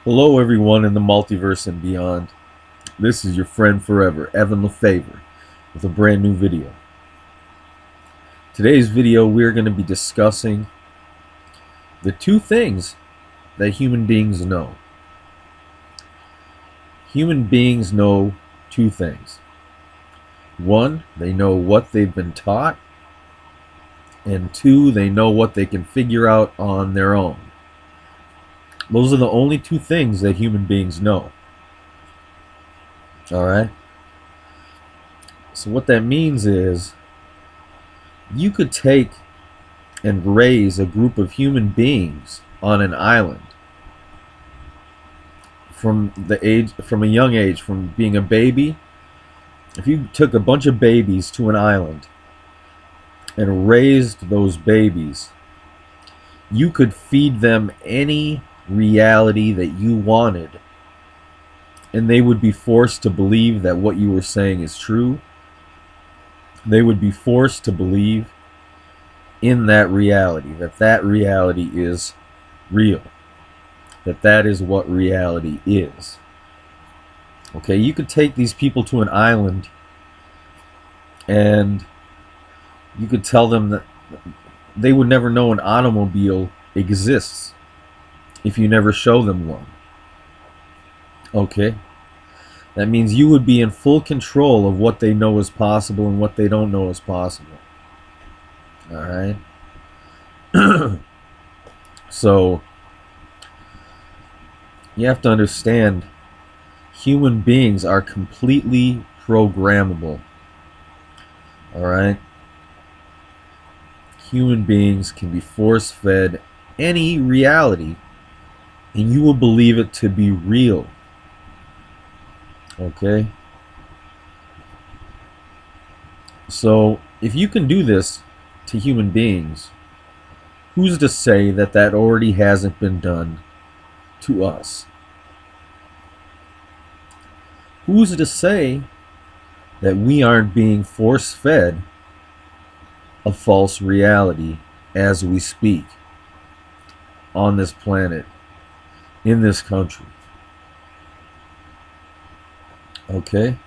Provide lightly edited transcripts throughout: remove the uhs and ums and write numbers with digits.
Hello, everyone in the multiverse and beyond. This is your friend forever, Evan Lefavor, with a brand new video. Today's video, we're going to be discussing the two things that human beings know. Human beings know two things. One, they know what they've been taught, and two, they know what they can figure out on their own. Those are the only two things that human beings know. Alright? So what that means is you could take and raise a group of human beings on an island from a young age, from being a baby. If you took a bunch of babies to an island and raised those babies, you could feed them any reality that you wanted, and they would be forced to believe that what you were saying is true. They would be forced to believe in that reality, that reality is real, that is what reality is. Okay, you could take these people to an island and you could tell them that they would never know an automobile exists if you never show them one. Okay? That means you would be in full control of what they know is possible and what they don't know is possible. Alright? So, you have to understand, human beings are completely programmable. Alright? Human beings can be force-fed any reality, and you will believe it to be real. Okay? So, if you can do this to human beings, who's to say that that already hasn't been done to us? Who's to say that we aren't being force-fed a false reality as we speak on this planet, in this country? Okay?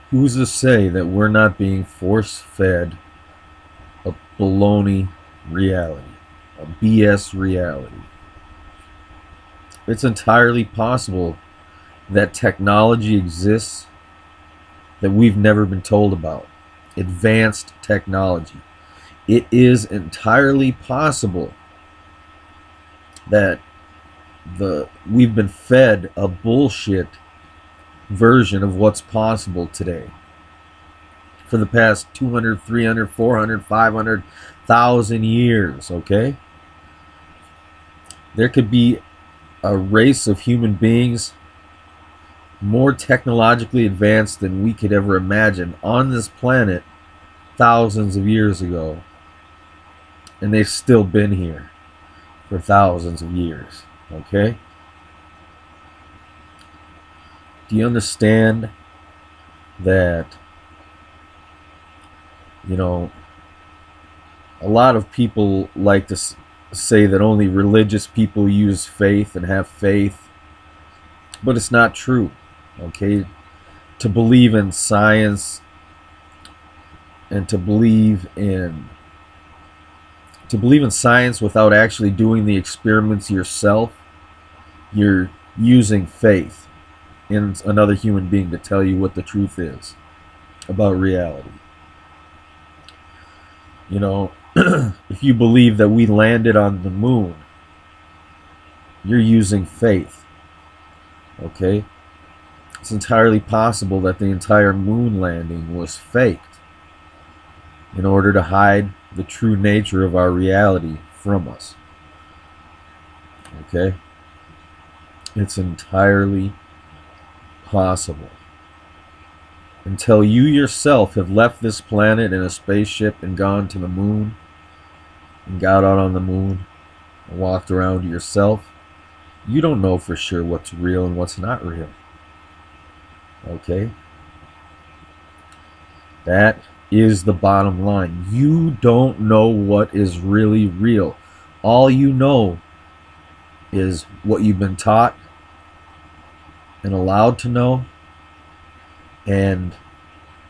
Who's to say that we're not being force-fed a baloney reality, a BS reality? It's entirely possible that technology exists that we've never been told about. Advanced technology. It is entirely possible that we've been fed a bullshit version of what's possible today for the past 200, 300, 400, 500,000 years. Okay? There could be a race of human beings more technologically advanced than we could ever imagine on this planet thousands of years ago, and they've still been here for thousands of years. Okay? Do you understand that, a lot of people like to say that only religious people use faith and have faith, but it's not true. Okay? To believe in science and to believe in science without actually doing the experiments yourself, you're using faith in another human being to tell you what the truth is about reality. If you believe that we landed on the moon, you're using faith. Okay? It's entirely possible that the entire moon landing was faked in order to hide the true nature of our reality from us. Okay? It's entirely possible. Until you yourself have left this planet in a spaceship and gone to the moon and got out on the moon and walked around yourself, you don't know for sure what's real and what's not real. Okay? That is the bottom line. You don't know what is really real. All you know is what you've been taught and allowed to know, and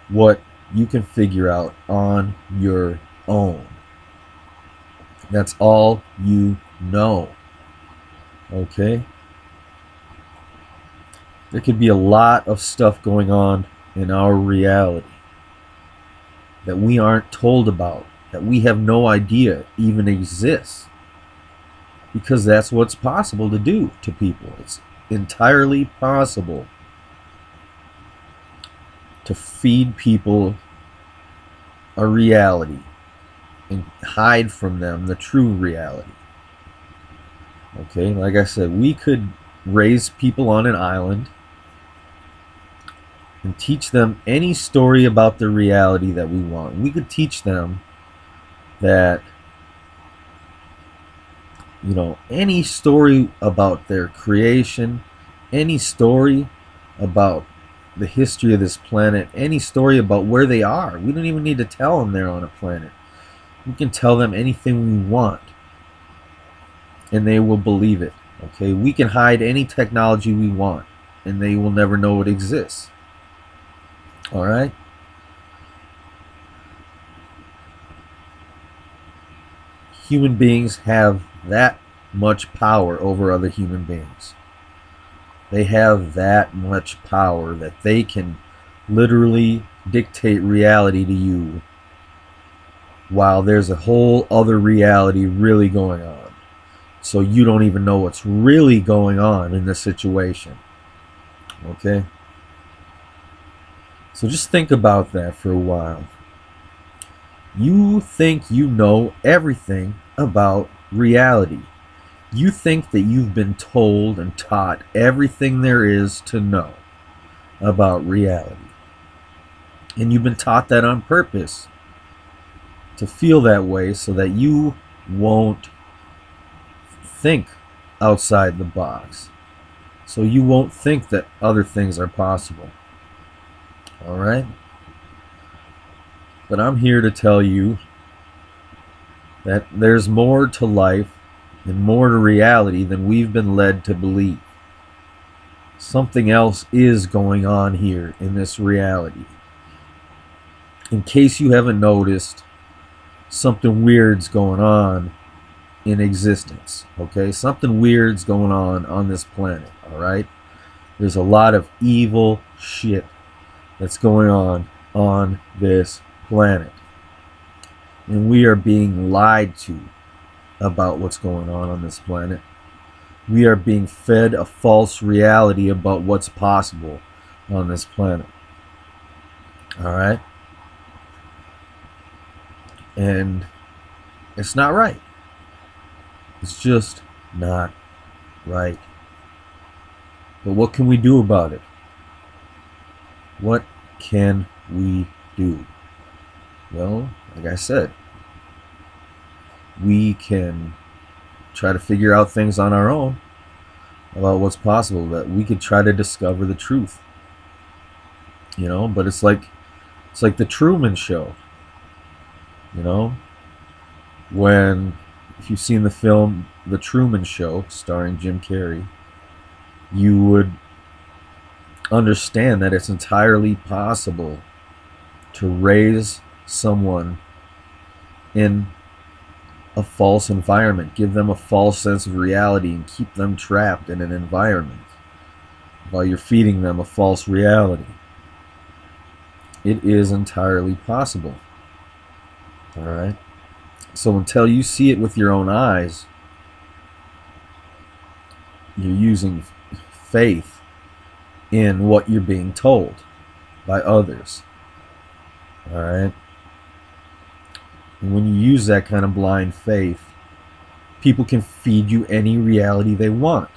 what you can figure out on your own. That's all you know. Okay? There could be a lot of stuff going on in our reality that we aren't told about, that we have no idea even exists, because that's what's possible to do to people. It's entirely possible to feed people a reality and hide from them the true reality. Okay, like I said, we could raise people on an island and teach them any story about the reality that we want. We could teach them that, you know, any story about their creation, any story about the history of this planet, any story about where they are. We don't even need to tell them they're on a planet. We can tell them anything we want, and they will believe it. Okay, we can hide any technology we want, and they will never know it exists. All right. Human beings have that much power over other human beings. They have that much power that they can literally dictate reality to you, while there's a whole other reality really going on. So you don't even know what's really going on in the situation. Okay? So just think about that for a while. You think you know everything about reality. You think that you've been told and taught everything there is to know about reality. And you've been taught that on purpose, to feel that way so that you won't think outside the box. So you won't think that other things are possible. All right? But I'm here to tell you that there's more to life and more to reality than we've been led to believe. Something else is going on here in this reality. In case you haven't noticed, something weird's going on in existence. Okay? Something weird's going on this planet. All right? There's a lot of evil shit that's going on this planet. And we are being lied to about what's going on this planet. We are being fed a false reality about what's possible on this planet. All right? And it's not right. It's just not right. But what can we do about it? What can we do? Well, like I said, we can try to figure out things on our own about what's possible, that we could try to discover the truth. You know, but it's like the Truman Show. You know, when, if you've seen the film The Truman Show starring Jim Carrey, you would understand that it's entirely possible to raise someone in a false environment, give them a false sense of reality, and keep them trapped in an environment while you're feeding them a false reality. It is entirely possible. All right? So until you see it with your own eyes, you're using faith in what you're being told by others. All right? And when you use that kind of blind faith, people can feed you any reality they want.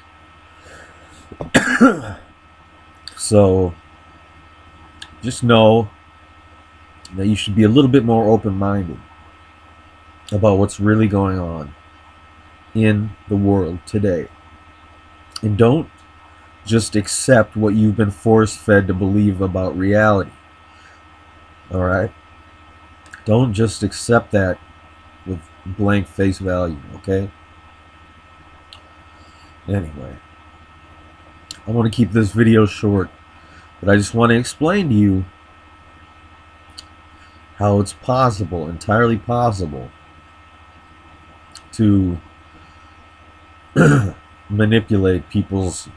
So just know that you should be a little bit more open-minded about what's really going on in the world today. And don't just accept what you've been force-fed to believe about reality. All right? Don't just accept that with blank face value, okay? Anyway, I want to keep this video short, but I just want to explain to you how it's possible, entirely possible, to manipulate people's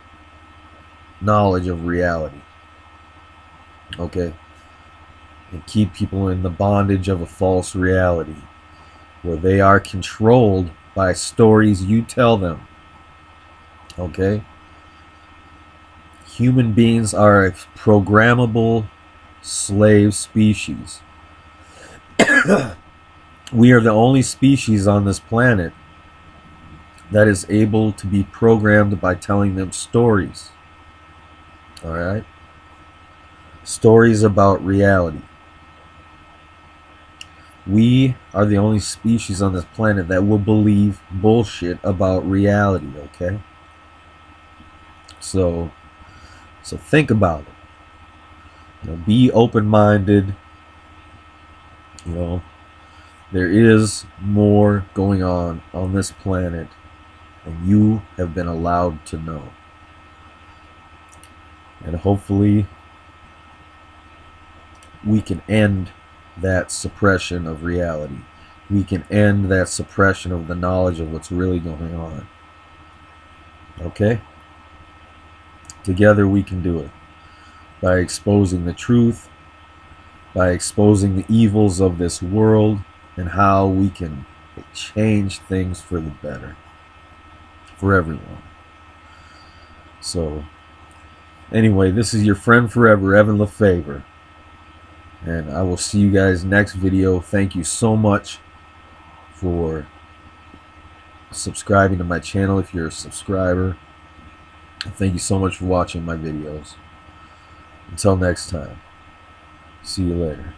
knowledge of reality. Okay? And keep people in the bondage of a false reality where they are controlled by stories you tell them. Okay? Human beings are a programmable slave species. We are the only species on this planet that is able to be programmed by telling them stories. Alright? Stories about reality. We are the only species on this planet that will believe bullshit about reality, okay? So think about it. You know, be open-minded. You know, there is more going on this planet than you have been allowed to know. And hopefully we can end that suppression of reality. We can end that suppression of the knowledge of what's really going on. Okay? Together we can do it. By exposing the truth, by exposing the evils of this world, and how we can change things for the better. For everyone. So, anyway, this is your friend forever, Evan Lefavor. And I will see you guys next video. Thank you so much for subscribing to my channel if you're a subscriber. Thank you so much for watching my videos. Until next time. See you later.